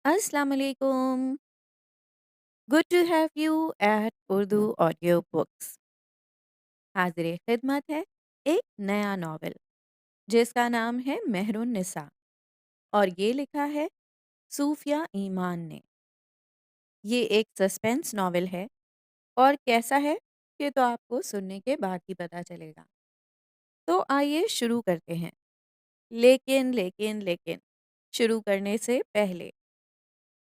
अस्सलाम वालेकुम। Good to have you at Urdu audio books. हाजिर खिदमत है एक नया नावल जिसका नाम है मेहरुन निसा और ये लिखा है सूफिया ईमान ने। ये एक सस्पेंस नावल है और कैसा है ये तो आपको सुनने के बाद ही पता चलेगा। तो आइए शुरू करते हैं। लेकिन शुरू करने से पहले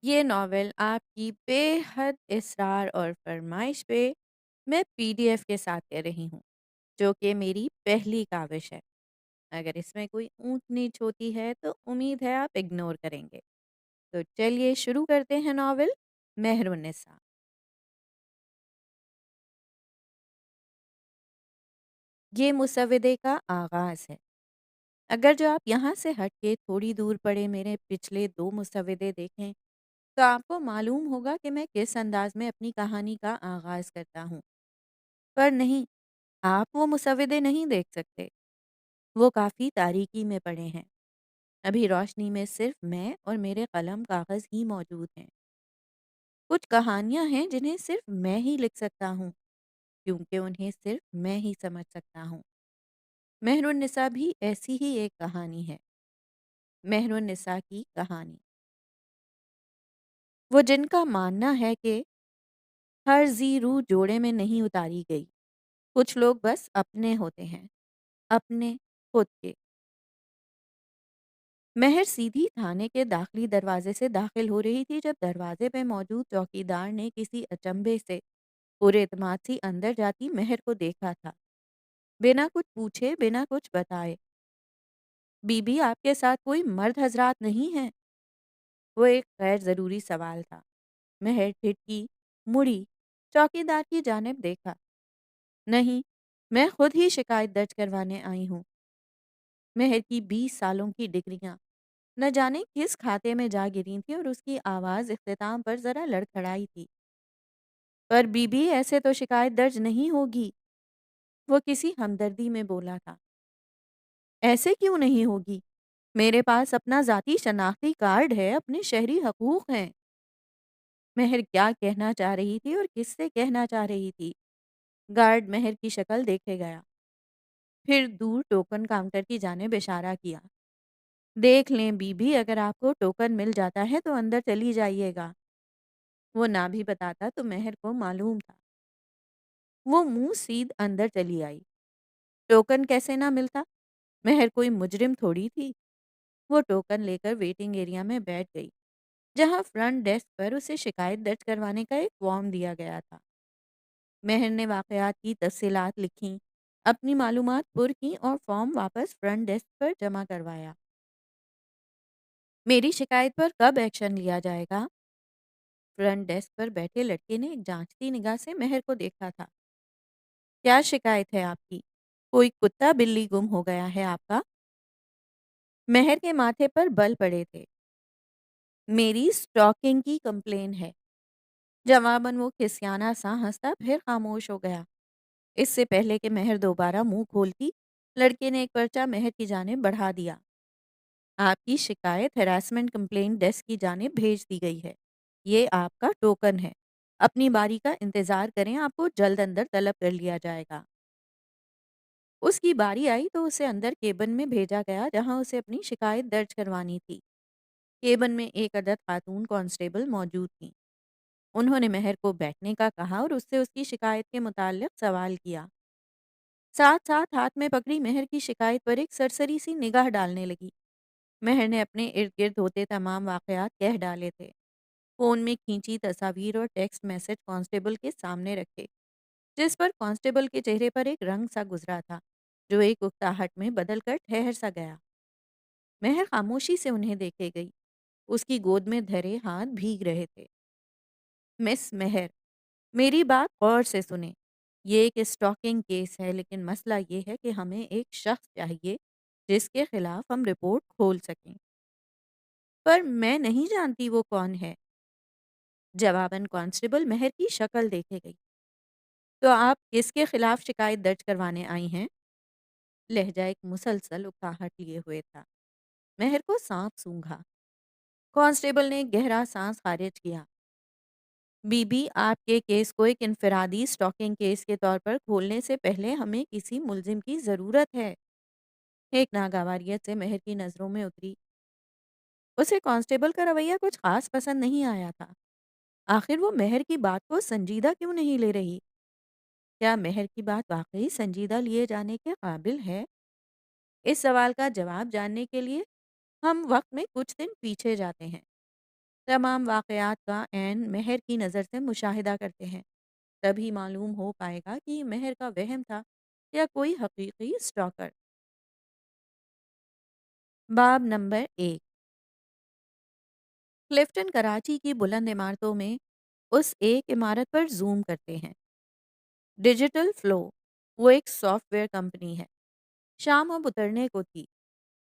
ये नॉवेल आपकी बेहद इसरार और फरमाइश पे मैं पीडीएफ के साथ कह रही हूँ, जो कि मेरी पहली काविश है। अगर इसमें कोई ऊंच नीच होती है तो उम्मीद है आप इग्नोर करेंगे। तो चलिए शुरू करते हैं नॉवेल मेहरुन्निसा। ये मुसवदे का आगाज़ है। अगर जो आप यहाँ से हट के थोड़ी दूर पड़े मेरे पिछले दो मुसवदे देखें तो आपको मालूम होगा कि मैं किस अंदाज में अपनी कहानी का आगाज़ करता हूँ। पर नहीं, आप वो मुसवदे नहीं देख सकते। वो काफ़ी तारीकी में पड़े हैं। अभी रोशनी में सिर्फ मैं और मेरे कलम कागज़ ही मौजूद हैं। कुछ कहानियाँ हैं जिन्हें सिर्फ मैं ही लिख सकता हूँ, क्योंकि उन्हें सिर्फ मैं ही समझ सकता हूँ। मेहरुन्निसा भी ऐसी ही एक कहानी है। मेहरुन्निसा की कहानी। वो जिनका मानना है कि हर ज़ी रूह जोड़े में नहीं उतारी गई। कुछ लोग बस अपने होते हैं, अपने खुद के। महर सीधी थाने के दाखिली दरवाजे से दाखिल हो रही थी जब दरवाजे पे मौजूद चौकीदार ने किसी अचंभे से पूरे एतमाद सी अंदर जाती महर को देखा था। बिना कुछ पूछे, बिना कुछ बताए। बीबी, आपके साथ कोई मर्द हजरात नहीं है? वो एक गैर जरूरी सवाल था। महर खिड़की मुड़ी, चौकीदार की जानिब देखा। नहीं, मैं खुद ही शिकायत दर्ज करवाने आई हूँ। महर की 20 सालों की डिग्रियां न जाने किस खाते में जा गिरी थी और उसकी आवाज इख्तिताम पर जरा लड़खड़ाई थी। पर बीबी, ऐसे तो शिकायत दर्ज नहीं होगी। वो किसी हमदर्दी में बोला था। ऐसे क्यों नहीं होगी? मेरे पास अपना जाती शनाख्ती कार्ड है, अपने शहरी हकूक हैं। महर क्या कहना चाह रही थी और किससे कहना चाह रही थी? गार्ड महर की शक्ल देखे गया, फिर दूर टोकन काउंटर की जानिब इशारा किया। देख लें बीबी, अगर आपको टोकन मिल जाता है तो अंदर चली जाइएगा। वो ना भी बताता तो महर को मालूम था। वो मुंह सीध अंदर चली आई। टोकन कैसे ना मिलता? महर कोई मुजरिम थोड़ी थी। वो टोकन लेकर वेटिंग एरिया में बैठ गई, जहां फ्रंट डेस्क पर उसे शिकायत दर्ज करवाने का एक फॉर्म दिया गया था। महर ने वाकयात की तफसीलात लिखीं, अपनी मालूमात पुर की और फॉर्म वापस फ्रंट डेस्क पर जमा करवाया। मेरी शिकायत पर कब एक्शन लिया जाएगा? फ्रंट डेस्क पर बैठे लड़के ने एक जांचती निगाह से महर को देखा था। क्या शिकायत है आपकी? कोई कुत्ता बिल्ली गुम हो गया है आपका? महर के माथे पर बल पड़े थे। मेरी स्टॉकिंग की कंप्लेन है। जवाबन वो खिसियाना सा हंसता फिर खामोश हो गया। इससे पहले कि महर दोबारा मुंह खोलती, लड़के ने एक पर्चा महर की जानिब बढ़ा दिया। आपकी शिकायत हैरासमेंट कंप्लेंट डेस्क की जानिब भेज दी गई है। ये आपका टोकन है। अपनी बारी का इंतजार करें, आपको जल्द अंदर तलब कर लिया जाएगा। उसकी बारी आई तो उसे अंदर केबिन में भेजा गया, जहां उसे अपनी शिकायत दर्ज करवानी थी। केबिन में एक अदद खातून कांस्टेबल मौजूद थीं। उन्होंने महर को बैठने का कहा और उससे उसकी शिकायत के मुताल्लिक सवाल किया। साथ साथ हाथ में पकड़ी महर की शिकायत पर एक सरसरी सी निगाह डालने लगी। महर ने अपने इर्द गिर्द होते तमाम वाकयात कह डाले थे। फोन में खींची तस्वीर और टेक्स्ट मैसेज कांस्टेबल के सामने रखे, जिस पर कांस्टेबल के चेहरे पर एक रंग सा गुजरा था, जो एक उकताहट में बदलकर ठहर सा गया। महर खामोशी से उन्हें देखे गई। उसकी गोद में धरे हाथ भीग रहे थे। मिस महर, मेरी बात गौर से सुने। ये एक स्टॉकिंग केस है, लेकिन मसला ये है कि हमें एक शख्स चाहिए जिसके खिलाफ हम रिपोर्ट खोल सकें। पर मैं नहीं जानती वो कौन है। जवाबन कांस्टेबल महर की शक्ल देखे गई। तो आप किसके खिलाफ शिकायत दर्ज करवाने आई हैं? लहजा एक मुसलसल उकताहट लिए हुए था। महर को सांप सूंघा। کانسٹیبل نے گہرا سانس خارج کیا۔ بی آپ کے کیس کو ایک انفرادی اسٹاکنگ کیس کے طور پر کھولنے سے پہلے ہمیں کسی ملزم کی ضرورت ہے۔ ایک ناگواریت سے مہر کی نظروں میں اتری۔ اسے کانسٹیبل کا رویہ کچھ خاص پسند نہیں آیا تھا۔ آخر وہ مہر کی بات کو سنجیدہ کیوں نہیں لے رہی؟ کیا مہر کی بات واقعی سنجیدہ لیے جانے کے قابل ہے؟ اس سوال کا جواب جاننے کے لیے ہم وقت میں کچھ دن پیچھے جاتے ہیں۔ تمام واقعات کا عین مہر کی نظر سے مشاہدہ کرتے ہیں۔ تبھی معلوم ہو پائے گا کہ یہ مہر کا وہم تھا یا کوئی حقیقی اسٹاکر۔ باب نمبر 1، کلفٹن کراچی کی بلند عمارتوں میں اس ایک عمارت پر زوم کرتے ہیں۔ ڈیجیٹل فلو، وہ ایک سافٹ ویئر کمپنی ہے۔ شام اب اترنے کو تھی۔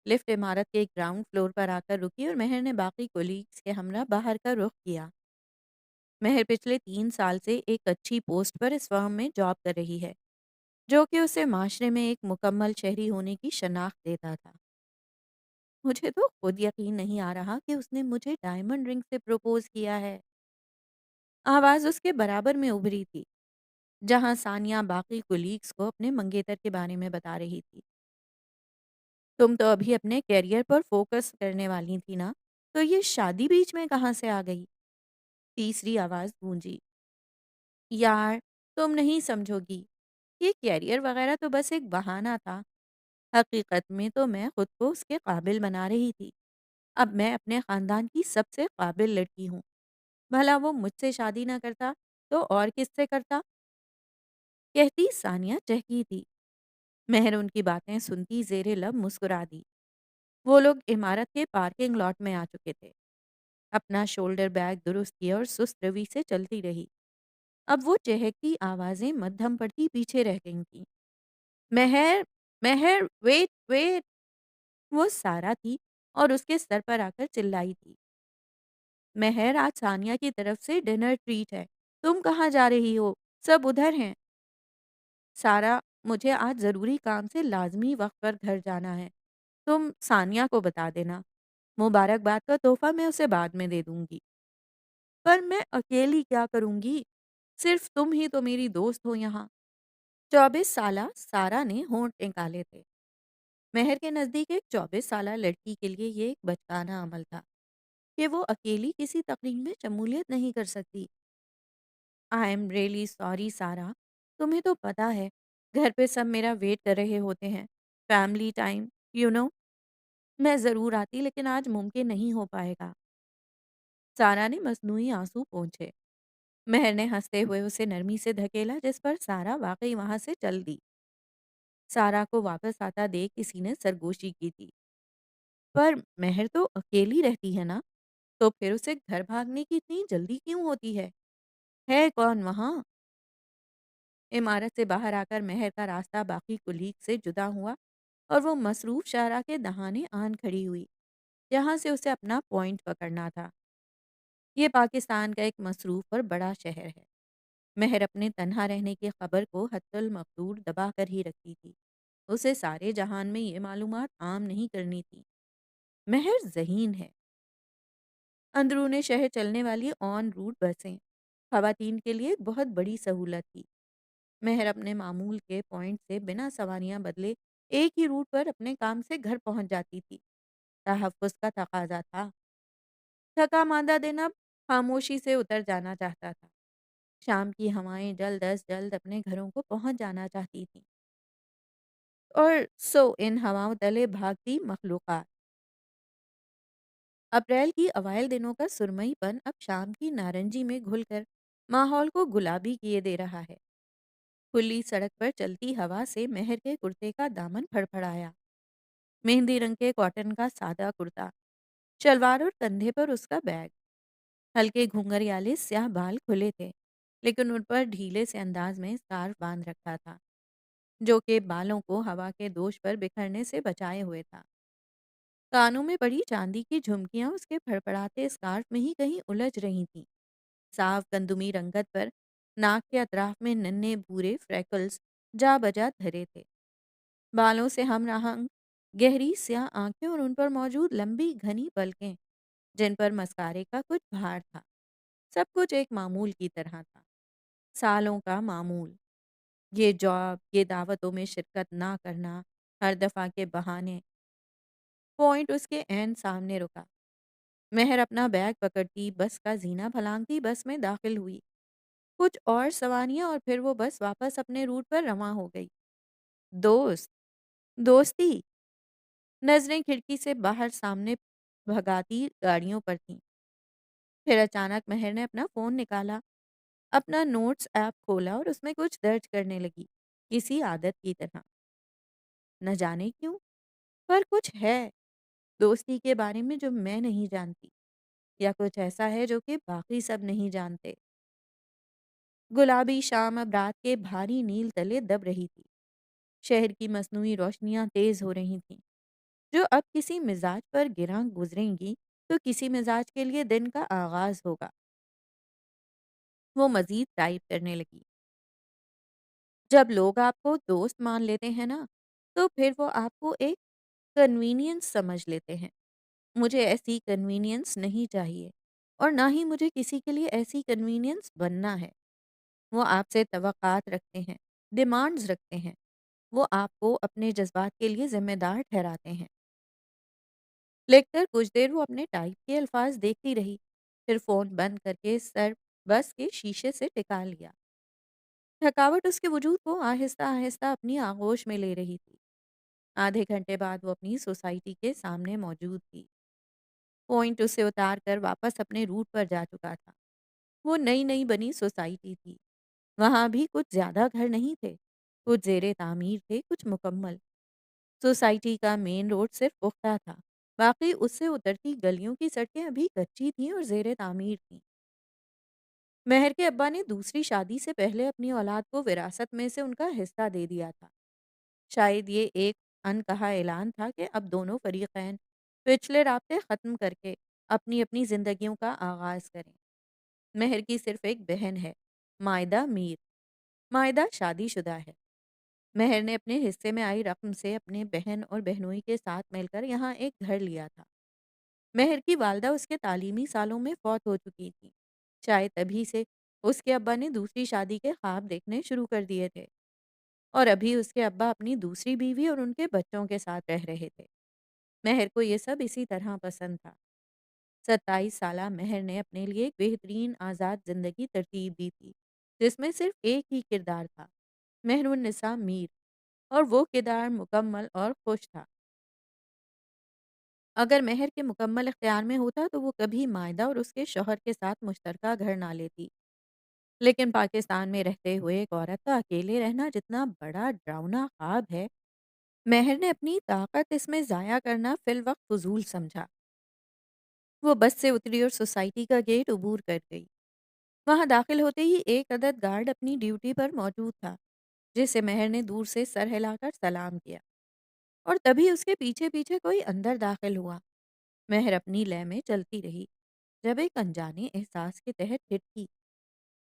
لفٹ عمارت کے گراؤنڈ فلور پر آ کر رکی اور مہر نے باقی کولیگز کے ہمراہ باہر کا رخ کیا۔ مہر پچھلے 3 سال سے ایک اچھی پوسٹ پر اس فرم میں جاب کر رہی ہے، جو کہ اسے معاشرے میں ایک مکمل شہری ہونے کی شناخت دیتا تھا۔ مجھے تو خود یقین نہیں آ رہا کہ اس نے مجھے ڈائمنڈ رنگ سے پروپوز کیا ہے۔ آواز اس کے برابر میں ابھری تھی، جہاں ثانیہ باقی کولیگز کو اپنے منگیتر کے بارے میں بتا رہی تھی۔ تم تو ابھی اپنے کیریئر پر فوکس کرنے والی تھی نا، تو یہ شادی بیچ میں کہاں سے آ گئی؟ تیسری آواز گونجی۔ یار، تم نہیں سمجھو گی، یہ کیریئر وغیرہ تو بس ایک بہانہ تھا۔ حقیقت میں تو میں خود کو اس کے قابل بنا رہی تھی۔ اب میں اپنے خاندان کی سب سے قابل لڑکی ہوں۔ بھلا وہ مجھ سے شادی نہ کرتا تو اور کس سے کرتا؟ کہتی ثانیہ چہکی تھی۔ مہر ان کی باتیں سنتی زیر لب مسکرا دی۔ وہ لوگ عمارت کے پارکنگ لاٹ میں آ چکے تھے۔ اپنا شولڈر بیگ درست کیا اور سست روی سے چلتی رہی۔ اب وہ چہکتی آوازیں مدھم پڑتی پیچھے رہ گئی تھیں۔ مہر، مہر، ویٹ ویٹ! وہ سارا تھی اور اس کے سر پر آ کر چلائی تھی۔ مہر، آج ثانیہ کی طرف سے ڈنر ٹریٹ ہے، تم کہاں جا رہی ہو؟ سب ادھر ہیں۔ سارا، مجھے آج ضروری کام سے لازمی وقت پر گھر جانا ہے، تم ثانیہ کو بتا دینا۔ مبارکباد کا تحفہ میں اسے بعد میں دے دوں گی۔ پر میں اکیلی کیا کروں گی؟ صرف تم ہی تو میری دوست ہو یہاں۔ 24 سالہ سارا نے ہونٹ نکالے تھے۔ مہر کے نزدیک ایک 24 سالہ لڑکی کے لیے یہ ایک بچکانہ عمل تھا کہ وہ اکیلی کسی تقریب میں شمولیت نہیں کر سکتی۔ آئی ایم ریئلی سوری سارا، تمہیں تو پتا ہے گھر پہ سب میرا ویٹ کر رہے ہوتے ہیں۔ Family time, you know. میں ضرور آتی لیکن آج ممکن نہیں ہو پائے گا۔ سارا نے مصنوعی آنسو پونچھے۔ مہر نے ہنستے ہوئے اسے نرمی سے دھکیلا، جس پر سارا واقعی وہاں سے چل دی۔ سارا کو واپس آتا دیکھ کسی نے سرگوشی کی تھی۔ پر مہر تو اکیلی رہتی ہے نا، تو پھر اسے گھر بھاگنے کی اتنی جلدی کیوں ہوتی ہے کون وہاں؟ عمارت سے باہر آ کر مہر کا راستہ باقی کلیگ سے جدا ہوا اور وہ مصروف شارع کے دہانے آن کھڑی ہوئی، جہاں سے اسے اپنا پوائنٹ پکڑنا تھا۔ یہ پاکستان کا ایک مصروف اور بڑا شہر ہے۔ مہر اپنے تنہا رہنے کی خبر کو حتی المقدور دبا کر ہی رکھتی تھی۔ اسے سارے جہان میں یہ معلومات عام نہیں کرنی تھی۔ مہر ذہین ہے۔ اندرون شہر چلنے والی آن روٹ بسیں خواتین کے لیے ایک بہت بڑی سہولت تھی۔ مہر اپنے معمول کے پوائنٹ سے بنا سواریاں بدلے ایک ہی روٹ پر اپنے کام سے گھر پہنچ جاتی تھی۔ تحفظ کا تقاضا تھا۔ تھکا ماندہ دن اب خاموشی سے اتر جانا چاہتا تھا۔ شام کی ہوائیں جلد از جلد اپنے گھروں کو پہنچ جانا چاہتی تھیں۔ اور ان ہواؤں تلے بھاگتی مخلوقات۔ اپریل کی اوائل دنوں کا سرمئی پن اب شام کی نارنجی میں گھل کر ماحول کو گلابی کیے دے رہا ہے۔ کھلی سڑک پر چلتی ہوا سے مہر کے کرتے کا دامن پھڑ پھڑایا۔ مہندی رنگ کے کاٹن کا سادہ کرتا، شلوار اور کندھے پر اس کا بیگ۔ ہلکے گھنگریالے سیاہ بال کھلے تھے، لیکن ان پر ڈھیلے سے انداز میں سکارف باندھ رکھا تھا، جو کہ بالوں کو ہوا کے دوش پر بکھرنے سے بچائے ہوئے تھا۔ کانوں میں بڑی چاندی کی جھمکیاں اس کے پھڑپڑاتے اسکارف میں ہی کہیں الجھ رہی تھیں۔ صاف گندمی رنگت پر ناک کے اطراف میں ننھے بھورے فریکلز جا بجا دھرے تھے۔ بالوں سے ہم راہنگ گہری سیاہ آنکھیں اور ان پر موجود لمبی گھنی پلکیں जिन पर मस्कारे का कुछ भार था। सब कुछ एक मामूल की तरह था, सालों का मामूल। ये जॉब, ये दावतों में शिरकत ना करना, हर दफ़ा के बहाने। पॉइंट उसके ऐन सामने रुका। महर अपना बैग पकड़ती, बस का ज़ीना फलांगती बस में दाखिल हुई। कुछ और सवारियाँ और फिर वो बस वापस अपने रूट पर रवां हो गई। दोस्त, दोस्ती। नज़रें खिड़की से बाहर सामने भगाती गाड़ियों पर थीं। फिर अचानक महर ने अपना फ़ोन निकाला, अपना नोट्स ऐप खोला और उसमें कुछ दर्ज करने लगी, किसी आदत की तरह। न जाने क्यों, पर कुछ है दोस्ती के बारे में जो मैं नहीं जानती, या कुछ ऐसा है जो कि बाकी सब नहीं जानते। गुलाबी शाम अब रात के भारी नील तले दब रही थी। शहर की मस्नूई रोशनियां तेज हो रही थीं, जो अब किसी मिजाज पर गिरां गुजरेंगी तो किसी मिजाज के लिए दिन का आगाज होगा। वो मजीद टाइप करने लगी। जब लोग आपको दोस्त मान लेते हैं ना, तो फिर वो आपको एक कन्वीनियंस समझ लेते हैं। मुझे ऐसी कन्वीनियंस नहीं चाहिए, और ना ही मुझे किसी के लिए ऐसी कन्वीनियंस बनना है। वो आपसे तवक्कात रखते हैं, डिमांड्स रखते हैं। वो आपको अपने जज्बात के लिए ज़िम्मेदार ठहराते हैं। लिखकर कुछ देर वो अपने टाइप के अल्फाज देखती रही, फिर फ़ोन बंद करके सर बस के शीशे से टिका लिया। थकावट उसके वजूद को आहिस्ता-आहिस्ता अपनी आगोश में ले रही थी। आधे घंटे बाद वो अपनी सोसाइटी के सामने मौजूद थी। पॉइंट उसे उतार कर वापस अपने रूट पर जा चुका था। वो नई-नई बनी सोसाइटी थी। वहाँ भी कुछ ज़्यादा घर नहीं थे। कुछ ज़ेरे तामीर थे, कुछ मुकम्मल। सोसाइटी का मेन रोड सिर्फ पुख्ता था। बाकी उससे उतरती गलियों की सड़कें अभी कच्ची थीं और ज़ेरे तामीर थीं। महर के अब्बा ने दूसरी शादी से पहले अपनी औलाद को विरासत में से उनका हिस्सा दे दिया था। शायद ये एक अनकहा ऐलान था कि अब दोनों फरीक़ैन पिछले राब्ते ख़त्म करके अपनी-अपनी ज़िंदगियों का आगाज़ करें। महर की सिर्फ़ एक बहन है, मायदा मीर। मायदा शादीशुदा है। महर ने अपने हिस्से में आई रक़्म से अपने बहन और बहनोई के साथ मिलकर यहाँ एक घर लिया था। महर की वालदा उसके तालीमी सालों में फ़ौत हो चुकी थी। शायद तभी से उसके अब्बा ने दूसरी शादी के ख्वाब देखने शुरू कर दिए थे, और अभी उसके अब्बा अपनी दूसरी बीवी और उनके बच्चों के साथ रह रहे थे। महर को ये सब इसी तरह पसंद था। 27 साला महर ने अपने लिए एक बेहतरीन आज़ाद ज़िंदगी तरतीब दी थी, जिसमें सिर्फ एक ही किरदार था, मेहरुन्निसा मीर, और वो किरदार मुकम्मल और खुश था। अगर महर के मुकम्मल इख्तियार में होता तो वो कभी मायदा और उसके शौहर के साथ मुश्तरका घर ना लेती। लेकिन पाकिस्तान में रहते हुए एक औरत का अकेले रहना जितना बड़ा डरावना ख्वाब है, महर ने अपनी ताकत इसमें ज़ाया करना फिलवक्त फ़ुज़ूल समझा। वो बस से उतरी और सोसाइटी का गेट अबूर कर गई। वहाँ दाखिल होते ही एक अदद गार्ड अपनी ड्यूटी पर मौजूद था, जिसे महर ने दूर से सर हिलाकर सलाम किया, और तभी उसके पीछे-पीछे कोई अंदर दाखिल हुआ। महर अपनी लय में चलती रही, जब एक अनजाने एहसास के तहत थिरकी।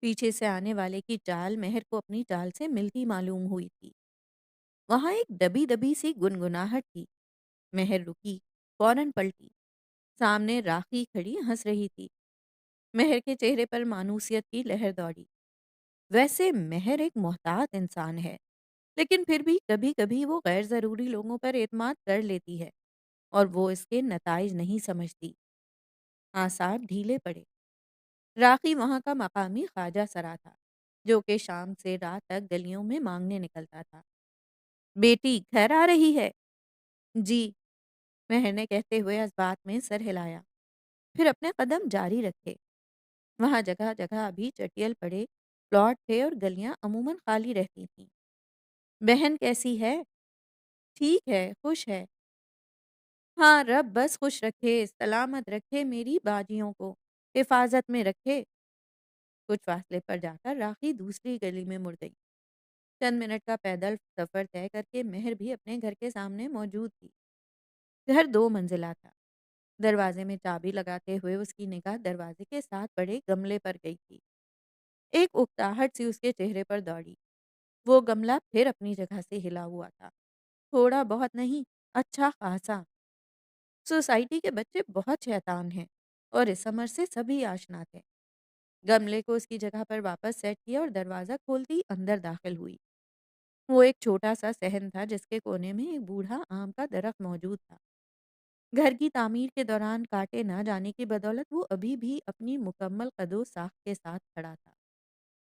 पीछे से आने वाले की चाल महर को अपनी चाल से मिलती मालूम हुई थी। वहाँ एक दबी-दबी सी गुनगुनाहट थी। महर रुकी, फौरन पलटी। सामने राखी खड़ी हँस रही थी। महर के चेहरे पर मानूसियत की लहर दौड़ी। वैसे महर एक मोहतात इंसान है, लेकिन फिर भी कभी-कभी वो गैर ज़रूरी लोगों पर एतमाद कर लेती है, और वो इसके नताइज नहीं समझती। आसार ढीले पड़े। राखी वहाँ का मकामी ख्वाजा सरा था, जो कि शाम से रात तक गलियों में मांगने निकलता था। बेटी घर आ रही है? जी, महर ने कहते हुए इस बात में सर हिलाया, फिर अपने कदम जारी रखे। वहाँ जगह-जगह अभी चटियल पड़े प्लॉट थे और गलियां अमूमन खाली रहती थीं। बहन कैसी है? ठीक है, खुश है। हाँ, रब बस खुश रखे, सलामत रखे मेरी बाजियों को, हिफाजत में रखे। कुछ फासले पर जाकर राखी दूसरी गली में मुड़ गई। चंद मिनट का पैदल सफर तय करके महर भी अपने घर के सामने मौजूद थी। घर 2 मंजिला था। दरवाजे में चाबी लगाते हुए उसकी निगाह दरवाजे के साथ पड़े गमले पर गई थी। एक उकताहट सी उसके चेहरे पर दौड़ी। वो गमला फिर अपनी जगह से हिला हुआ था। थोड़ा बहुत नहीं, अच्छा खासा। सोसाइटी के बच्चे बहुत शैतान हैं। और इस समर से सभी आशना थे। गमले को उसकी जगह पर वापस सेट किया और दरवाज़ा खोलती अंदर दाखिल हुई। वो एक छोटा-सा सहन था जिसके कोने में एक बूढ़ा आम का दरख्त मौजूद था। घर की तामीर के दौरान काटे ना जाने की बदौलत वो अभी भी अपनी मुकम्मल कदो-साख्त के साथ खड़ा था।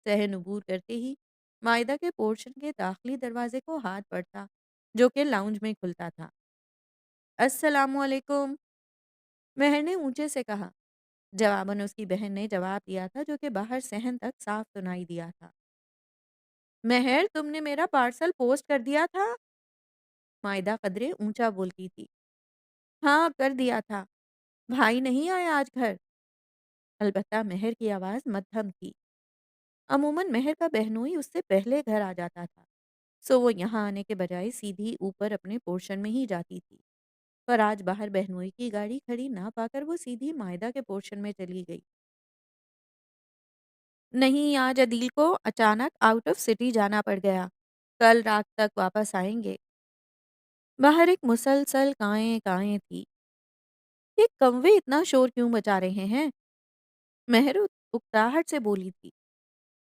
सहन अबूर करते ही माइदा के पोर्शन के दाखिली दरवाजे को हाथ पड़ता, जो कि लाउंज में खुलता था। अस्सलामुअलैकुम, महर ने ऊंचे से कहा। जवाबन उसकी बहन ने जवाब दिया था, जो कि बाहर सहन तक साफ सुनाई दिया था। महर, तुमने मेरा पार्सल पोस्ट कर दिया था? माइदा कदरे ऊंचा बोलती थी। हाँ, कर दिया था। भाई नहीं आया आज घर? अलबत्ता महर की आवाज़ मध्यम थी। अमूमन महर का बहनोई उससे पहले घर आ जाता था, सो वो यहाँ आने के बजाय सीधी ऊपर अपने पोर्शन में ही जाती थी। पर आज बाहर बहनोई की गाड़ी खड़ी ना पाकर वो सीधी मायदा के पोर्शन में चली गई। नहीं, आज अदील को अचानक आउट ऑफ सिटी जाना पड़ गया। कल रात तक वापस आएंगे। बाहर एक मुसलसल काएं काएं थी। ये कौवे इतना शोर क्यों मचा रहे हैं? महर उकताहट से बोली थी।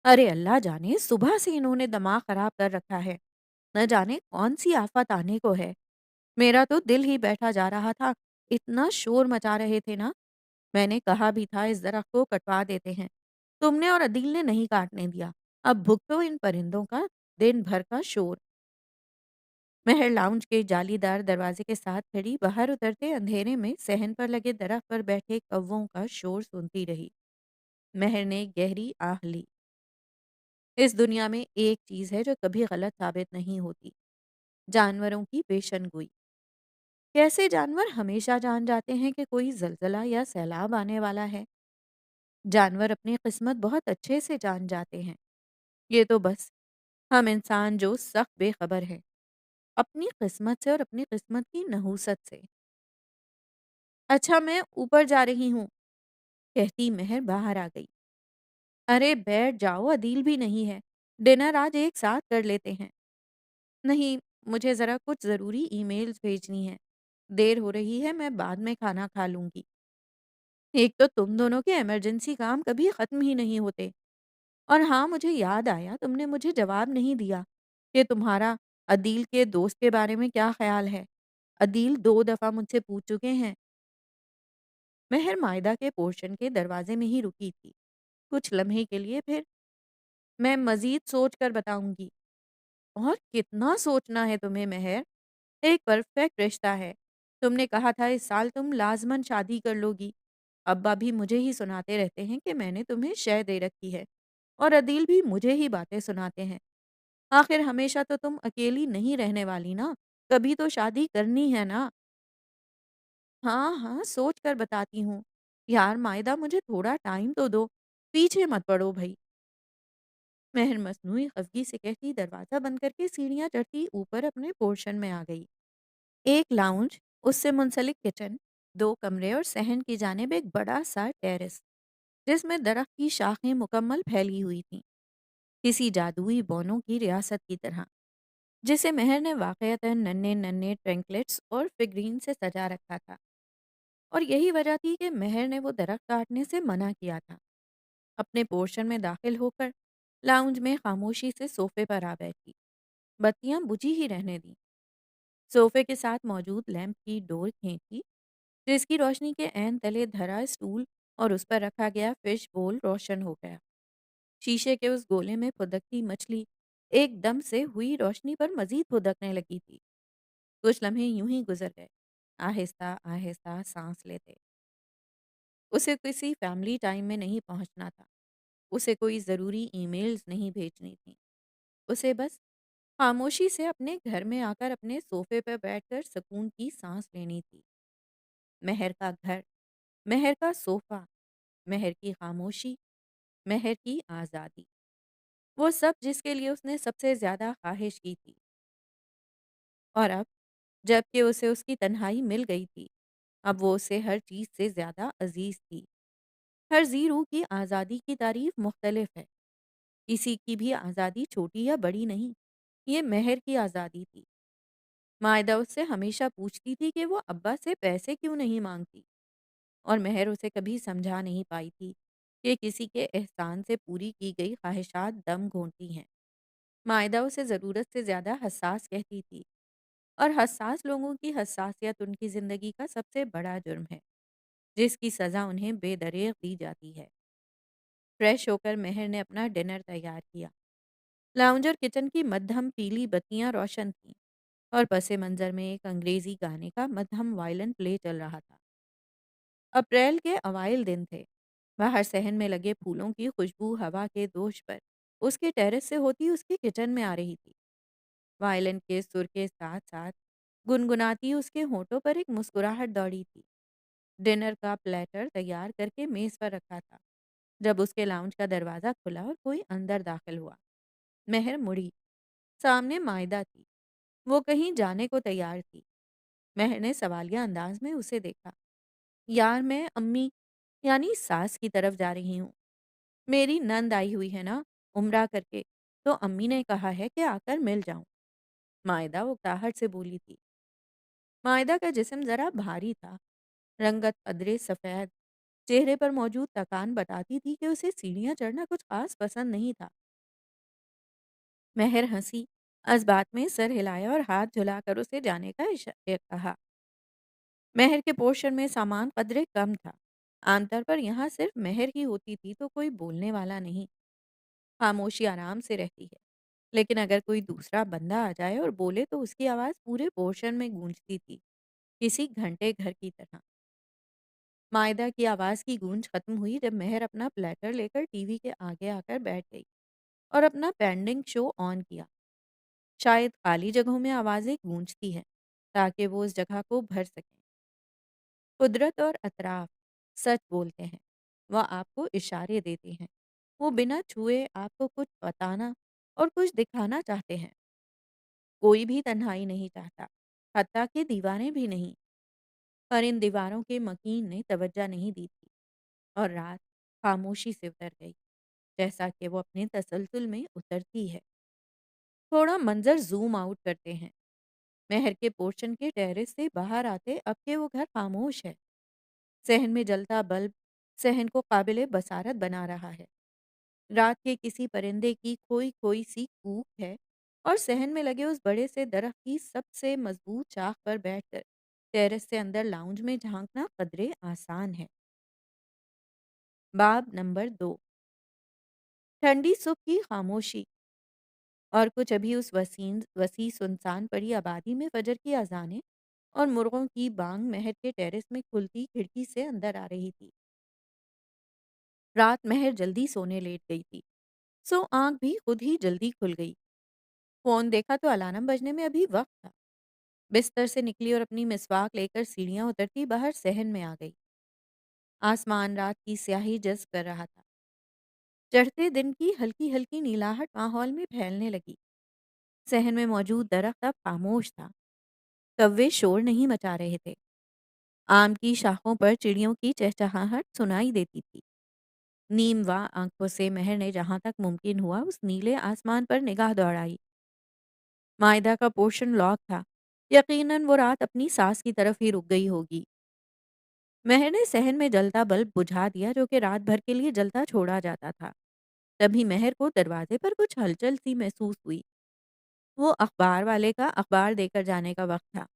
अरे अल्लाह जाने, सुबह से इन्होंने दिमाग खराब कर रखा है। न जाने कौन सी आफत आने को है। मेरा तो दिल ही बैठा जा रहा था। इतना शोर मचा रहे थे ना। मैंने कहा भी था इस दरख्त को कटवा देते हैं। तुमने और अदील ने नहीं काटने दिया। अब भुगतो इन परिंदों का दिन भर का शोर। महर लाउंज के जालीदार दरवाजे के साथ खड़ी बाहर उतरते अंधेरे में सहन पर लगे दरख्त पर बैठे कौवों का शोर सुनती रही। महर ने गहरी आह ली। इस दुनिया में एक चीज है जो कभी गलत साबित नहीं होती, जानवरों की पेशनगोई। कैसे जानवर हमेशा जान जाते हैं कि कोई जलजला या सैलाब आने वाला है। जानवर अपनी किस्मत बहुत अच्छे से जान जाते हैं। ये तो बस हम इंसान जो सख्त बेखबर हैं अपनी किस्मत से और अपनी किस्मत की नहूसत से। अच्छा, मैं ऊपर जा रही हूँ, कहती महर बाहर आ गई। अरे बैठ जाओ, अदील भी नहीं है। डिनर आज एक साथ कर लेते हैं। नहीं, मुझे ज़रा कुछ ज़रूरी ईमेल्स भेजनी है। देर हो रही है, मैं बाद में खाना खा लूँगी। एक तो तुम दोनों के इमरजेंसी काम कभी ख़त्म ही नहीं होते। और हाँ, मुझे याद आया, तुमने मुझे जवाब नहीं दिया कि तुम्हारा अदील के दोस्त के बारे में क्या ख़्याल है। अदील 2 दफ़ा मुझसे पूछ चुके हैं। महर मायदा के पोर्शन के दरवाज़े में ही रुकी थी। कुछ लम्हे के लिए फिर, मैं मज़ीद सोच कर बताऊँगी। और कितना सोचना है तुम्हें महर? एक परफेक्ट रिश्ता है। तुमने कहा था इस साल तुम लाज़मन शादी कर लोगी। अब्बा भी मुझे ही सुनाते रहते हैं कि मैंने तुम्हें शय दे रखी है और अदील भी मुझे ही बातें सुनाते हैं। आखिर हमेशा तो तुम अकेली नहीं रहने वाली ना, कभी तो शादी करनी है ना? हाँ, हाँ, सोच कर बताती हूँ। यार मायदा, मुझे थोड़ा टाइम तो दो, पीछे मत पड़ो भई। महर मसनूई खफगी से कहती दरवाज़ा बंद करके सीढ़ियाँ चढ़ती ऊपर अपने पोर्शन में आ गई। एक लाउंज, उससे मुंसलिक किचन, 2 कमरे और सहन की जानिब एक बड़ा-सा टेरेस, जिसमें दरख्त की शाखें मुकम्मल फैली हुई थीं, किसी जादुई बौनों की रियासत की तरह, जिसे महर ने वाक़यतन नन्हे-नन्हे ट्रिंकलेट्स और फिगरीन से सजा रखा था। और यही वजह थी कि महर ने वो दरख्त काटने से मना किया था। अपने पोर्शन में दाखिल होकर लाउंज में खामोशी से सोफे पर आ बैठी, बत्तियां बुझी ही रहने दी। सोफे के साथ मौजूद लैंप की डोर खींची, जिसकी रोशनी के ऐन तले धरा स्टूल और उस पर रखा गया फिश बोल रोशन हो गया। शीशे के उस गोले में फुदकती मछली एकदम से हुई रोशनी पर मजीद फुदकने लगी थी। कुछ लम्हे यूं ही गुजर गए, आहिस्ता आहिस्ता सांस लेते। उसे किसी फैमिली टाइम में नहीं पहुंचना था। उसे कोई ज़रूरी ईमेल्स नहीं भेजनी थी। उसे बस खामोशी से अपने घर में आकर अपने सोफे पर बैठकर सुकून की सांस लेनी थी। महर का घर, महर का सोफा, महर की खामोशी, महर की आज़ादी, वो सब जिसके लिए उसने सबसे ज़्यादा ख्वाहिश की थी। और अब जबकि उसे उसकी तन्हाई मिल गई थी, अब वो उसे हर चीज़ से ज़्यादा अजीज़ थी। हर ज़ी रूह की आज़ादी की तारीफ़ मुख्तलिफ है। किसी की भी आज़ादी छोटी या बड़ी नहीं, ये महर की आज़ादी थी। मायदा उससे हमेशा पूछती थी कि वो अब्बा से पैसे क्यों नहीं माँगती। और महर उसे कभी समझा नहीं पाई थी कि किसी के एहसान से पूरी की गई ख्वाहिशात दम घोंटती हैं। मायदा उसे ज़रूरत से ज़्यादा हसास कहती थी, और हसास लोगों की हसासियत उनकी ज़िंदगी का सबसे बड़ा जुर्म है, जिसकी सज़ा उन्हें बेदरेग दी जाती है। फ्रेश होकर महर ने अपना डिनर तैयार किया। लाउंज और किचन की मद्धम पीली बत्तियां रोशन थीं, और पसे मंजर में एक अंग्रेजी गाने का मद्धम वायलिन प्ले चल रहा था। अप्रैल के अवाइल दिन थे। बाहर सहन में लगे फूलों की खुशबू हवा के दोष पर उसके टेरेस से होती उसके किचन में आ रही थी। वायलिन के सुर के साथ साथ गुनगुनाती उसके होठों पर एक मुस्कुराहट दौड़ी थी। डिनर का प्लेटर तैयार करके मेज पर रखा था जब उसके लाउंज का दरवाजा खुला और कोई अंदर दाखिल हुआ। महर मुड़ी। सामने मायदा थी। वो कहीं जाने को तैयार थी। महर ने सवालिया अंदाज में उसे देखा। यार, मैं अम्मी यानी सास की तरफ जा रही हूँ। मेरी नंद आई हुई है ना, उम्रा करके, तो अम्मी ने कहा है कि आकर मिल जाऊं। मायदा उकताहट से बोली थी। मायदा का जिस्म जरा भारी था। रंगत अदरे सफ़ेद। चेहरे पर मौजूद थकान बताती थी कि उसे सीढ़ियां चढ़ना कुछ खास पसंद नहीं था। महर हंसी, इस बात में सर हिलाया और हाथ झुलाकर उसे जाने का कहा। महर के पोर्शन में सामान कदरे कम था। आमतौर पर यहाँ सिर्फ महर ही होती थी तो कोई बोलने वाला नहीं। खामोशी आराम से रहती है, लेकिन अगर कोई दूसरा बंदा आ जाए और बोले तो उसकी आवाज़ पूरे पोर्शन में गूंजती थी, किसी घंटे घर की तरह। मायदा की आवाज़ की गूंज खत्म हुई जब महर अपना प्लेटर लेकर टीवी के आगे आकर बैठ गई और अपना पेंडिंग शो ऑन किया। शायद खाली जगहों में आवाज़ें गूंजती हैं ताकि वो उस जगह को भर सकें। कुदरत और अतराफ सच बोलते हैं। वह आपको इशारे देते हैं। वो बिना छुए आपको कुछ बताना और कुछ दिखाना चाहते हैं। कोई भी तन्हाई नहीं चाहता, हत्ता कि दीवारें भी नहीं। पर इन दीवारों के मकीन ने तवज्जो नहीं दी थी, और रात खामोशी से उतर गई, जैसा कि वो अपने तसलसल में उतरती है। थोड़ा मंजर जूम आउट करते हैं। महर के पोर्शन के टेरेस से बाहर आते अब के वो घर खामोश है। सहन में जलता बल्ब सहन को काबिले बसारत बना रहा है। रात के किसी परिंदे की खोई खोई सी कूक है, और सहन में लगे उस बड़े से दरख्त की सबसे मजबूत शाख पर बैठकर टेरेस से अंदर लाउंज में झांकना कदरे आसान है। बाब नंबर 2। ठंडी सुबह की खामोशी, और कुछ अभी उस वसी सुनसान पड़ी आबादी में फजर की अजानें और मुर्गों की बांग महर के टेरेस में खुलती खिड़की से अंदर आ रही थी। रात महर जल्दी सोने लेट गई थी, सो आंख भी खुद ही जल्दी खुल गई। फोन देखा तो अलार्म बजने में अभी वक्त था। बिस्तर से निकली और अपनी मिसवाक लेकर सीढ़ियां उतरती बाहर सहन में आ गई। आसमान रात की स्याही जज्ब कर रहा था। चढ़ते दिन की हल्की हल्की नीलाहट माहौल में फैलने लगी। सहन में मौजूद दरख्त अब खामोश था। कव्वे शोर नहीं मचा रहे थे। आम की शाखों पर चिड़ियों की चहचहाहट सुनाई देती थी। नीम व आंखों से महर ने जहां तक मुमकिन हुआ उस नीले आसमान पर निगाह दौड़ाई। मायदा का पोर्शन लॉक था। यकीनन वो रात अपनी सास की तरफ ही रुक गई होगी। महर ने सहन में जलता बल्ब बुझा दिया जो कि रात भर के लिए जलता छोड़ा जाता था। तभी महर को दरवाजे पर कुछ हलचल सी महसूस हुई। वो अखबार वाले का अखबार देकर जाने का वक्त था।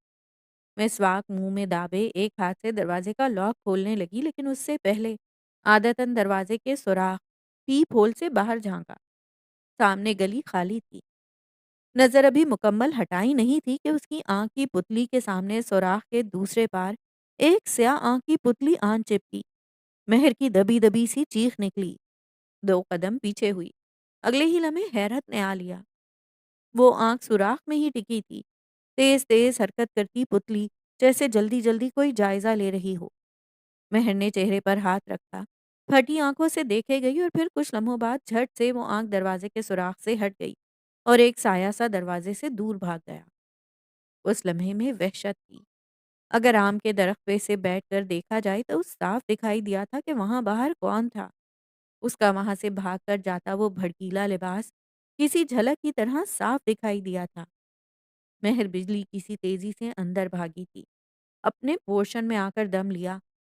मिसवाक मुंह में दाबे एक हाथ से दरवाजे का लॉक खोलने लगी, लेकिन उससे पहले आदतन दरवाजे के सुराख पीप होल से बाहर झांका। सामने गली खाली थी। नजर अभी मुकम्मल हटाई नहीं थी कि उसकी आंख की पुतली के सामने सुराख के दूसरे पार एक स्याह आंख की पुतली आन चिपकी। महर की दबी दबी सी चीख निकली। 2 कदम पीछे हुई। अगले ही लम्हे हैरत ने आ लिया। वो आंख सुराख में ही टिकी थी। तेज तेज हरकत करती पुतली, जैसे जल्दी जल्दी कोई जायजा ले रही हो। महर ने चेहरे पर हाथ रखा। फटी आंखों से देखे गई और फिर कुछ लम्हों बाद झट से वो आंख दरवाजे के सुराख से हट गई और एक साया सा दरवाजे से दूर भाग गया। उस लम्हे में वहशत थी। अगर आम के दरख्त पे से बैठकर देखा जाए तो साफ दिखाई दिया था कि वहां बाहर कौन था। उसका वहां से भागकर जाता वो भड़कीला लिबास किसी झलक की तरह साफ दिखाई दिया था। महर बिजली की सी तेजी से अंदर भागी थी। अपने पोर्शन में आकर दम लिया।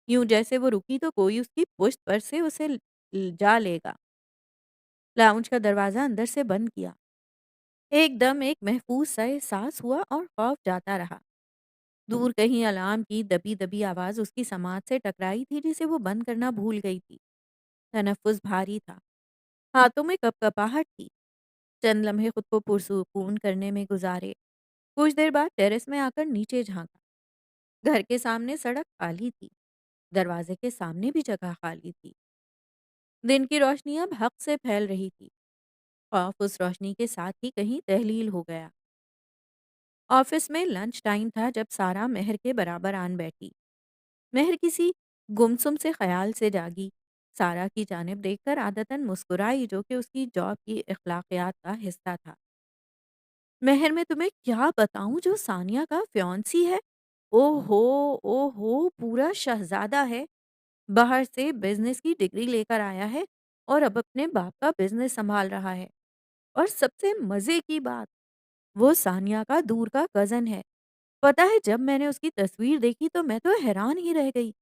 यूं जैसे वो रुकी तो कोई उसकी पुश्त पर से उसे जा लेगा। लाउंज का दरवाजा अंदर से बंद किया। एकदम एक महफूज सा एहसास हुआ और खौफ जाता रहा। दूर कहीं अलार्म की दबी दबी आवाज उसकी समाज से टकराई थी, जिसे वो बंद करना भूल गई थी। तनफ्फुस भारी था, हाथों में कपकपाहट थी। चंद लम्हे खुद को पुरसुकून करने में गुजारे। कुछ देर बाद टेरेस में आकर नीचे झांका। घर के सामने सड़क खाली थी, दरवाजे के सामने भी जगह खाली थी। दिन की रोशनी अब हक से फैल रही थी। खौफ उस रोशनी के साथ ही कहीं तहलील हो गया। ऑफिस में लंच टाइम था जब सारा महर के बराबर आन बैठी। महर किसी गुमसुम से ख्याल से जागी। सारा की जानिब देखकर आदतन मुस्कुराई, जो कि उसकी जॉब की अखलाकियात का हिस्सा था। महर, मैं तुम्हें क्या बताऊं, जो सानिया का फियांसी है, ओहो ओहो, पूरा शहजादा है। बाहर से बिजनेस की डिग्री लेकर आया है और अब अपने बाप का बिजनेस संभाल रहा है। और सबसे मजे की बात, वो सानिया का दूर का कजन है। पता है, जब मैंने उसकी तस्वीर देखी तो मैं तो हैरान ही रह गई।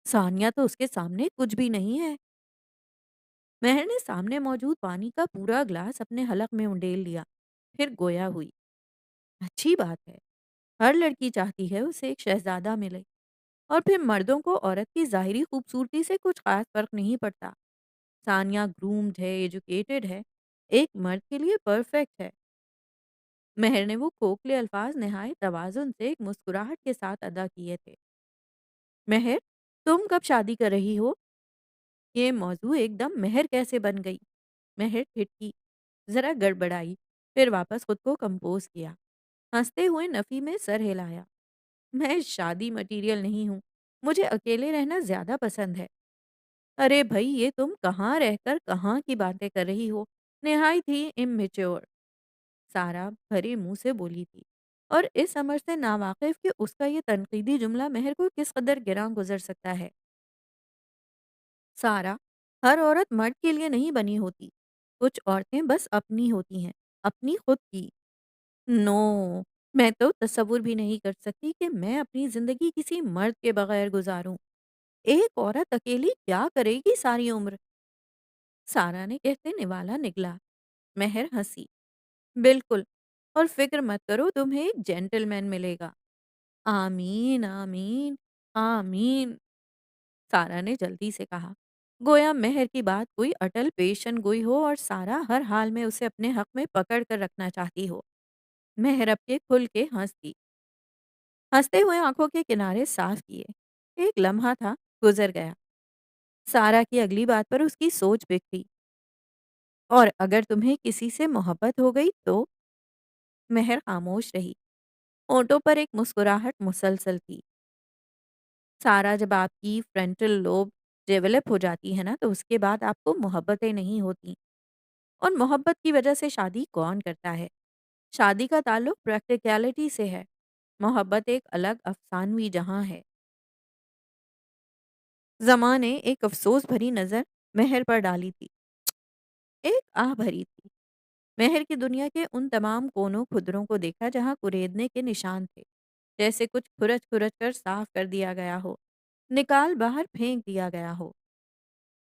सानिया तो उसके सामने कुछ भी नहीं है। महर ने सामने मौजूद पानी का पूरा ग्लास अपने हलक में उंडेल लिया, फिर गोया हुई। अच्छी बात है, हर लड़की चाहती है उसे एक शहजादा मिले। और फिर मर्दों को औरत की ज़ाहिरी खूबसूरती से कुछ खास फ़र्क नहीं पड़ता। सानिया ग्रूम्ड है, एजुकेटेड है, एक मर्द के लिए परफेक्ट है। महर ने वो खोखले अल्फाज नहायत तवाज़ुन से एक मुस्कुराहट के साथ अदा किए थे। महर, तुम कब शादी कर रही हो? ये मौजू एकदम महर कैसे बन गई? महर ठिठकी, ज़रा गड़बड़ाई, फिर वापस खुद को कंपोज़ किया। हँसते हुए नफ़ी में सर हिलाया। मैं शादी मटीरियल नहीं हूँ, मुझे अकेले रहना ज़्यादा पसंद है। अरे भई, ये तुम कहाँ रहकर कहाँ की बातें कर रही हो? निहायत ही इमैच्योर, सारा भरे मुँह से बोली थी। और इस अमर से नावाकिफ़ कि उसका ये तनकीदी जुमला महर को किस कदर गिरां गुज़र सकता है। सारा, हर औरत मर्द के लिए नहीं बनी होती। कुछ औरतें बस अपनी होती हैं, अपनी खुद की। नो, मैं तो तसव्वुर भी नहीं कर सकती कि मैं अपनी ज़िंदगी किसी मर्द के बगैर गुज़ारूँ। एक औरत अकेली क्या करेगी सारी उम्र? सारा ने कहते निवाला निगला। महर हंसी। बिल्कुल, और फिक्र मत करो, तुम्हें एक जेंटलमैन मिलेगा। आमीन आमीन आमीन, सारा ने जल्दी से कहा, गोया महर की बात कोई अटल पेशन गोई हो और सारा हर हाल में उसे अपने हक में पकड़ कर रखना चाहती हो। महर अब के खुल के हंसती, हंसते हुए आंखों के किनारे साफ किए। एक लम्हा था, गुजर गया। सारा की अगली बात पर उसकी सोच बिखरी। और अगर तुम्हें किसी से मोहब्बत हो गई तो? महर खामोश रही। होठों पर एक मुस्कुराहट मुसलसल थी। सारा, जब आपकी फ्रंटल लोब डेवलप हो जाती है ना, तो उसके बाद आपको मोहब्बतें नहीं होती। और मोहब्बत की वजह से शादी कौन करता है? शादी का ताल्लुक प्रैक्टिकैलिटी से है। मोहब्बत एक अलग अफसानवी जहां है। ज़मा ने एक अफ़सोस भरी नज़र महर पर डाली थी। एक आह भरी थी। महर की दुनिया के उन तमाम कोनों खुदरों को देखा जहाँ कुरेदने के निशान थे। जैसे कुछ खुरच-खुरच कर साफ कर दिया गया हो, निकाल बाहर फेंक दिया गया हो।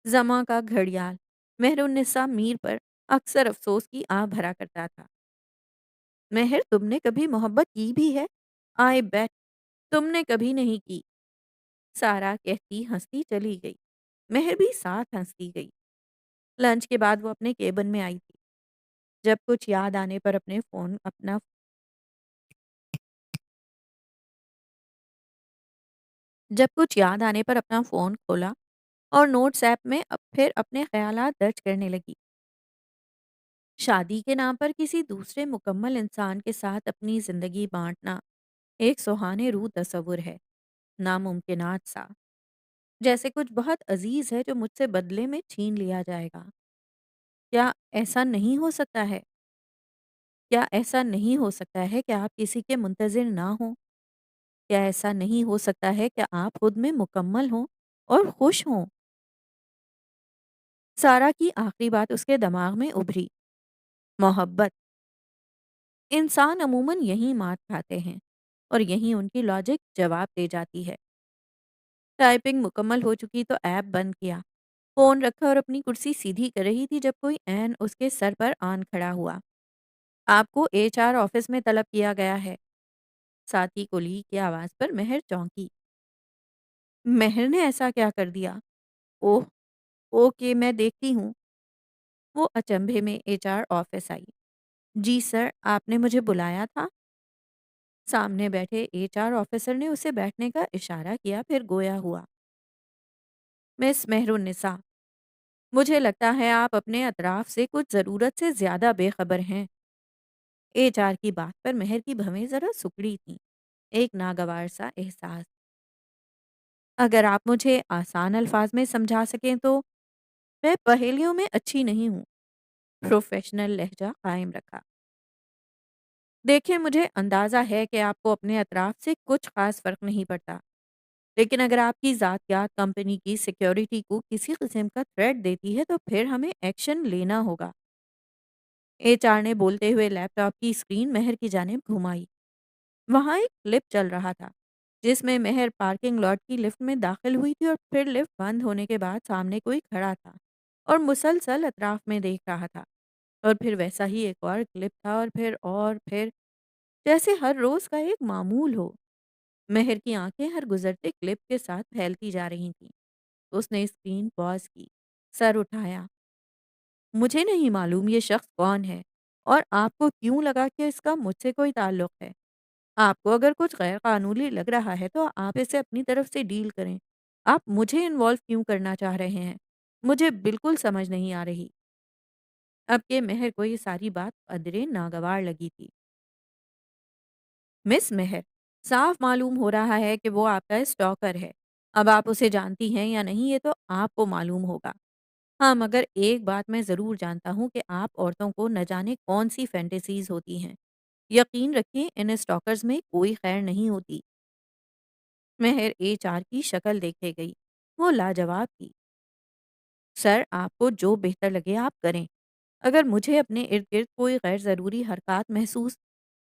ज़मा का घड़ियाल मेहरुन्निसा मीर पर अक्सर अफ़सोस की आह भरा करता था। महर, तुमने कभी मोहब्बत की भी है? आई बेट तुमने कभी नहीं की। सारा कहती हँसती चली गई। महर भी साथ हँसती गई। लंच के बाद वो अपने केबिन में आई थी। जब कुछ याद आने पर अपने फ़ोन अपना जब कुछ याद आने पर अपना फ़ोन खोला और नोट्स ऐप में फिर अपने ख़यालात दर्ज करने लगी। शादी के नाम पर किसी दूसरे मुकम्मल इंसान के साथ अपनी ज़िंदगी बाँटना एक सुहाने रूह तसव्वुर है, नामुमकिनात सा। जैसे कुछ बहुत अज़ीज़ है जो मुझसे बदले में छीन लिया जाएगा। क्या ऐसा नहीं हो सकता है? क्या ऐसा नहीं हो सकता है कि आप किसी के मुंतज़िर ना हों? क्या ऐसा नहीं हो सकता है कि आप खुद में मुकम्मल हों और खुश हों? सारा की आखिरी बात उसके दिमाग में उभरी। मोहब्बत। इंसान अमूमन यहीं मात खाते हैं और यहीं उनकी लॉजिक जवाब दे जाती है। टाइपिंग मुकम्मल हो चुकी तो ऐप बंद किया। फ़ोन रखा और अपनी कुर्सी सीधी कर रही थी जब कोई ऐन उसके सर पर आन खड़ा हुआ। आपको एचआर ऑफिस में तलब किया गया है। साथी कोलीग की आवाज़ पर महर चौंकी। महर ने ऐसा क्या कर दिया? ओह! ओके, मैं देखती हूँ। वो अचंभे में एचआर ऑफिस आई। जी सर, आपने मुझे बुलाया था? सामने बैठे एचआर ऑफिसर ने उसे बैठने का इशारा किया, फिर गोया हुआ। मिस मेहरुन्निसा, मुझे लगता है आप अपने अतराफ से कुछ ज़रूरत से ज़्यादा बेखबर हैं। एचआर की बात पर महर की भवें ज़रा सिकुड़ी थीं। एक नागवार सा एहसास। अगर आप मुझे आसान अल्फाज में समझा सकें तो। मैं पहेलियों में अच्छी नहीं हूँ। प्रोफेशनल लहजा कायम रखा। देखिए, मुझे अंदाज़ा है कि आपको अपने अतराफ से कुछ ख़ास फ़र्क नहीं पड़ता। लेकिन अगर आपकी ज़ातियात कंपनी की सिक्योरिटी को किसी किस्म का थ्रेट देती है तो फिर हमें एक्शन लेना होगा। एचआर ने बोलते हुए लैपटॉप की स्क्रीन महर की जानिब घुमाई। वहाँ एक क्लिप चल रहा था जिसमें महर पार्किंग लॉट की लिफ्ट में दाखिल हुई थी और फिर लिफ्ट बंद होने के बाद सामने कोई खड़ा था और मुसलसल अतराफ में देख रहा था। और फिर वैसा ही एक और क्लिप था और फिर जैसे हर रोज़ का एक मामूल हो। महर की आंखें हर गुजरते क्लिप के साथ फैलती जा रही थीं। उसने स्क्रीन पॉज़ की, सर उठाया। मुझे नहीं मालूम ये शख्स कौन है और आपको क्यों लगा कि इसका मुझसे कोई ताल्लुक है। आपको अगर कुछ गैर कानूनी लग रहा है तो आप इसे अपनी तरफ से डील करें। आप मुझे इन्वॉल्व क्यों करना चाह रहे हैं? मुझे बिल्कुल समझ नहीं आ रही। अब के मेहर को ये सारी बात अदरे नागवार लगी थी। मिस मेहर, साफ मालूम हो रहा है कि वो आपका स्टॉकर है। अब आप उसे जानती हैं या नहीं ये तो आपको मालूम होगा। हाँ, मगर एक बात मैं ज़रूर जानता हूँ कि आप औरतों को न जाने कौन-सी फैंटेसीज़ होती हैं। यकीन रखिए इन स्टॉकर्स में कोई खैर नहीं होती। महर एचआर की शक्ल देखे गई। वो लाजवाब थी। सर, आपको जो बेहतर लगे आप करें। अगर मुझे अपने इर्द-गिर्द कोई गैर ज़रूरी हरकत महसूस।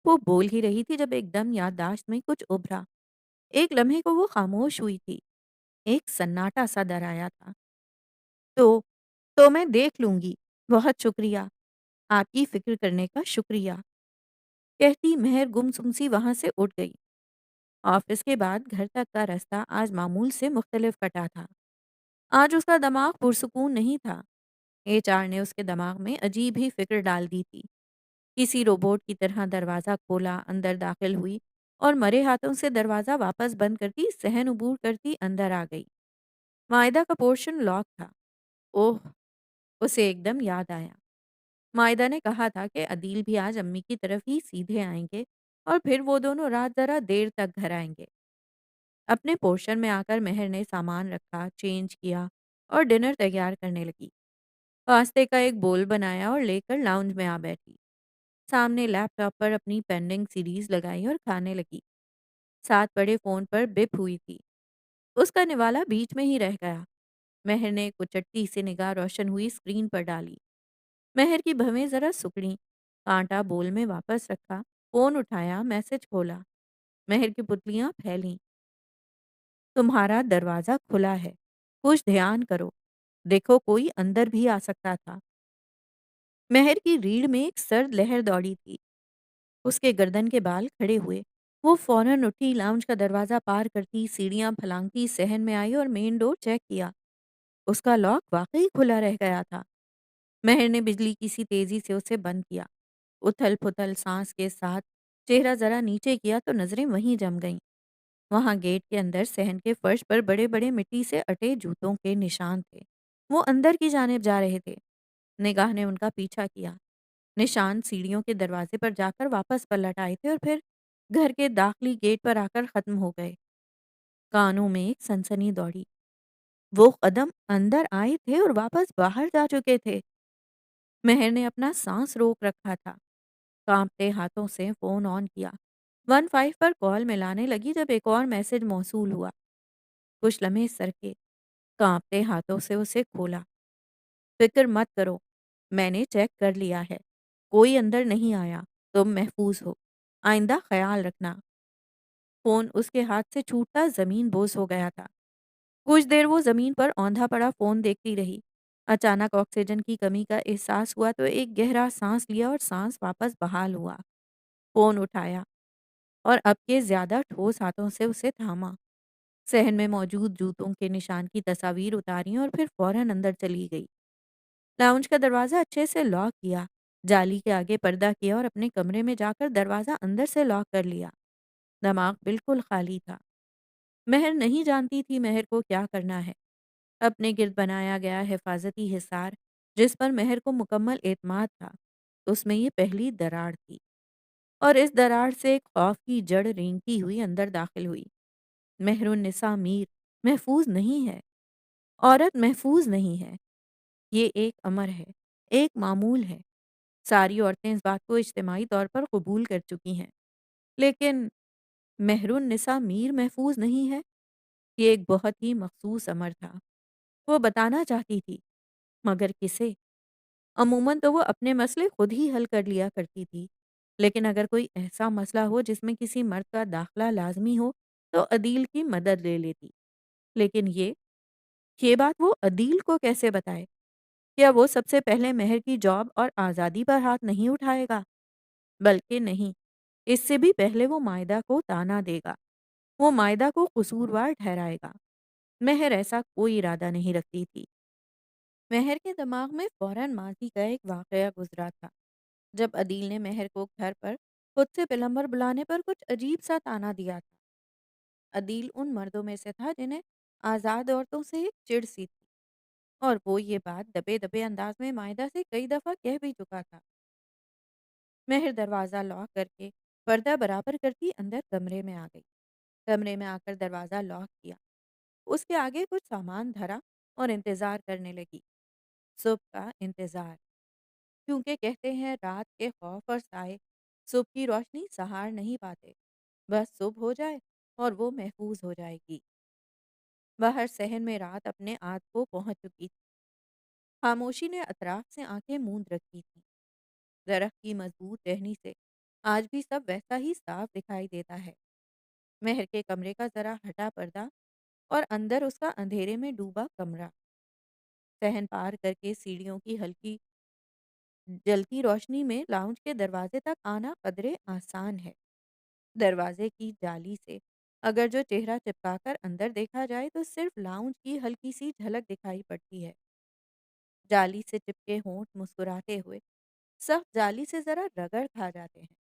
वो बोल ही रही थी जब एकदम याददाश्त में कुछ उभरा। एक लम्हे को वो खामोश हुई थी। एक सन्नाटा सा दर आया था। तो तो मैं देख लूँगी। बहुत शुक्रिया। आपकी फ़िक्र करने का शुक्रिया। कहती महर गुमसुम सी वहाँ से उठ गई। ऑफिस के बाद घर तक का रास्ता आज मामूल से मुख्तलिफ कटा था। आज उसका दिमाग पुरसुकून नहीं था। एचआर ने उसके दिमाग में अजीब ही फ़िक्र डाल दी थी। किसी रोबोट की तरह दरवाज़ा खोला, अंदर दाखिल हुई और मरे हाथों से दरवाज़ा वापस बंद करती सहन उबूर करती अंदर आ गई। मायदा का पोर्शन लॉक था। ओह! उसे एकदम याद आया। मायदा ने कहा था कि अदील भी आज अम्मी की तरफ ही सीधे आएँगे और फिर वो दोनों रात ज़रा देर तक घर आएँगे। अपने पोर्शन में आकर मेहर ने सामान रखा, चेंज किया और डिनर तैयार करने लगी। पास्ते का एक बोल बनाया और लेकर लाउंज में आ बैठी। सामने लैपटॉप पर अपनी पेंडिंग सीरीज़ लगाई और खाने लगी। साथ पड़े फ़ोन पर बिप हुई थी। उसका निवाला बीच में ही रह गया। मेहर ने कुचट्टी से निगाह रोशन हुई स्क्रीन पर डाली। मेहर की भवें ज़रा सिकुड़ीं। कांटा बोल में वापस रखा, फ़ोन उठाया, मैसेज खोला। मेहर की पुतलियाँ फैलीं। तुम्हारा दरवाज़ा खुला है। कुछ ध्यान करो। देखो कोई अंदर भी आ सकता था। मेहर की रीढ़ में एक सर्द लहर दौड़ी थी। उसके गर्दन के बाल खड़े हुए। वो फ़ौरन उठी, लाउंज का दरवाज़ा पार करती, सीढ़ियाँ फलांगती सहन में आई और मेन डोर चेक किया। उसका लॉक वाक़ई खुला रह गया था। मेहर ने बिजली की सी तेज़ी से उसे बंद किया। उथल-पुथल साँस के साथ चेहरा ज़रा नीचे किया तो नज़रें वहीं जम गईं। वहाँ गेट के अंदर सहन के फर्श पर बड़े-बड़े मिट्टी से अटे जूतों के निशान थे। वो अंदर की जानिब जा रहे थे। निगाह ने उनका पीछा किया। निशान सीढ़ियों के दरवाजे पर जाकर वापस पलट आए थे और फिर घर के दाखिली गेट पर आकर खत्म हो गए। कानों में एक सनसनी दौड़ी। वो कदम अंदर आए थे और वापस बाहर जा चुके थे। मेहर ने अपना सांस रोक रखा था। कांपते हाथों से फोन ऑन किया। 15 पर कॉल मिलाने लगी जब एक और मैसेज मौसूल हुआ। कुछ लम्हे सरके। कांपते हाथों से उसे खोला। फिक्र मत करो, मैंने चेक कर लिया है। कोई अंदर नहीं आया। तुम महफूज हो। आइंदा ख्याल रखना। फ़ोन उसके हाथ से छूटता ज़मीन बोस हो गया था। कुछ देर वो ज़मीन पर औंधा पड़ा फ़ोन देखती रही। अचानक ऑक्सीजन की कमी का एहसास हुआ तो एक गहरा साँस लिया और साँस वापस बहाल हुआ। फ़ोन उठाया और अब के ज़्यादा ठोस हाथों से उसे थामा। सहन में मौजूद जूतों के निशान की तस्वीर उतारी और फिर फ़ौरन अंदर चली गई। लाउंज का दरवाज़ा अच्छे से लॉक किया, जाली के आगे पर्दा किया और अपने कमरे में जाकर दरवाज़ा अंदर से लॉक कर लिया। दिमाग बिल्कुल खाली था। महर नहीं जानती थी महर को क्या करना है। अपने गिर्द बनाया गया हिफाज़ती हिसार, जिस पर महर को मुकम्मल एतमाद था, उसमें ये पहली दरार थी और इस दरार से एक खौफ की जड़ रेंगती हुई अंदर दाखिल हुई। मेहरुन्निसा मीर महफूज नहीं है, औरत महफूज नहीं है। ये एक अमर है, एक मामूल है। सारी औरतें इस बात को इज्तिमाई तौर पर कबूल कर चुकी हैं। लेकिन मेहरुन्निसा मीर महफूज नहीं है, ये एक बहुत ही मखसूस अमर था। वो बताना चाहती थी, मगर किसे? अमूमन तो वो अपने मसले खुद ही हल कर लिया करती थी। लेकिन अगर कोई ऐसा मसला हो जिसमें किसी मर्द का दाखला लाज़मी हो, तो अदील की मदद ले लेती। लेकिन ये बात वो अदील को कैसे बताए? क्या वो सबसे पहले महर की जॉब और आज़ादी पर हाथ नहीं उठाएगा? बल्कि नहीं, इससे भी पहले वो मायदा को ताना देगा। वो मायदा को कसूरवार ठहराएगा। महर ऐसा कोई इरादा नहीं रखती थी। महर के दिमाग में फौरन माजी का एक वाक़या गुज़रा था, जब अदील ने महर को घर पर खुद से पिलंबर बुलाने पर कुछ अजीब-सा ताना दिया था। अदील उन मर्दों में से था जिन्हें आज़ाद औरतों से एक चिढ़-सी थी और वो ये बात दबे-दबे अंदाज में मायदा से कई दफ़ा कह भी चुका था। महर दरवाज़ा लॉक करके पर्दा बराबर करती अंदर कमरे में आ गई। कमरे में आकर दरवाज़ा लॉक किया। उसके आगे कुछ सामान धरा और इंतज़ार करने लगी। सुबह का इंतज़ार। क्योंकि कहते हैं रात के खौफ और साए सुबह की रोशनी सहार नहीं पाते। बस सुबह हो जाए और वो महफूज हो जाएगी। बाहर सहन में रात अपने आद को पहुंच चुकी थी। खामोशी ने अतराफ से आंखें मूंद रखी थी। दरख्त की मजबूत टहनी से आज भी सब वैसा ही साफ दिखाई देता है। महर के कमरे का जरा हटा पर्दा और अंदर उसका अंधेरे में डूबा कमरा। सहन पार करके सीढ़ियों की हल्की जलती रोशनी में लाउंज के दरवाजे तक आना कदरे आसान है। दरवाजे की जाली से अगर जो चेहरा चिपकाकर अंदर देखा जाए तो सिर्फ लाउंज की हल्की सी झलक दिखाई पड़ती है। जाली से चिपके होंठ मुस्कुराते हुए सख्त जाली से जरा रगड़ खा जाते हैं।